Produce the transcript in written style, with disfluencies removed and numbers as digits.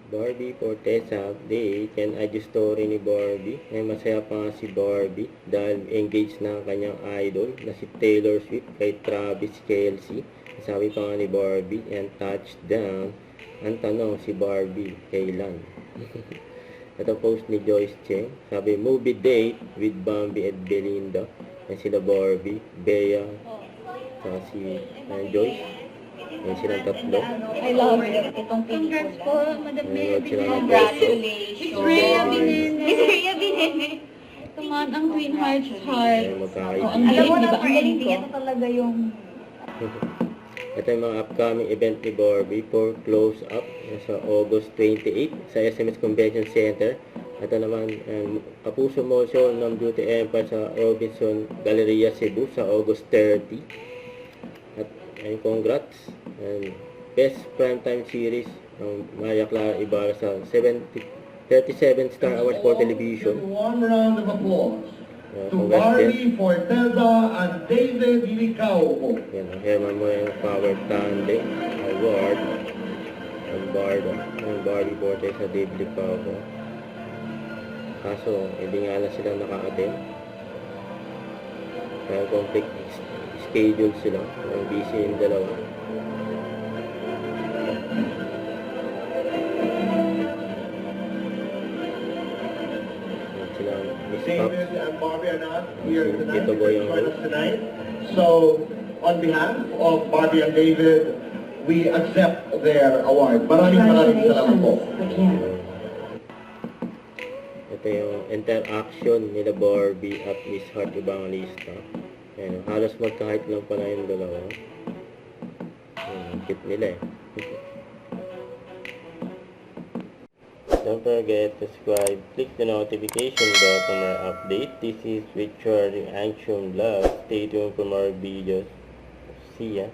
Barbie Fortesa update. Yan ay yung story ni Barbie. Ay masaya pa nga si Barbie dahil engaged na ang kanyang idol na si Taylor Swift kay Travis Kelce. Sabi pa nga ni Barbie, and touchdown. Ang tanong si Barbie, kailan? Ito post ni Joyce Cheng. Sabi, movie date with Bambi at Belinda. Yan sila Barbie, Bea, saka si Joyce. Yan silang tatlo. I love it. Itong Congrats po, Madam Nanonood sila ng post. Congratulations. Miss Rhea Binene. Miss Rhea Binene. Ito man ang Queen Heart's Heart. Ay, magkakaibigan. Ang Alam mo galing, na, di ba? for Ang galing anything, ko. ito talaga yung... Ito yung mga upcoming event ni Barbie for close up sa August 28 sa SMS Convention Center. Ito naman, Kapuso Mall Show ng Beauty Empire sa Robinson Galleria, Cebu sa August 30. At congrats. And Best Primetime Series ng Maria Clara Ibarra sa 37 Star Awards for Television. One round of applause to Congrats din. Barbie Forteza and David Licao. Yan, ang Herman Moreno Power Tande Award ang Barbie Forte sa David Licao. Kaso, hindi nga lang sila naka-attend. Kaya conflict schedule sila. Busy yung dalawa. Yan sila, Miss Pops. David and Barbie are not here tonight. Ito boy They ang join us tonight. So, on behalf of Barbie and David, we accept their award. Maraming salamat po. Ito yung interaction nila Barbie at Miss Heart Evangelista. Ayan, halos magkahit lang pala yung dalawa. Ayan, cute nila eh. Don't forget to subscribe, click the notification bell for more update. This is Richard Action Vlog. Stay tuned for more videos. See ya!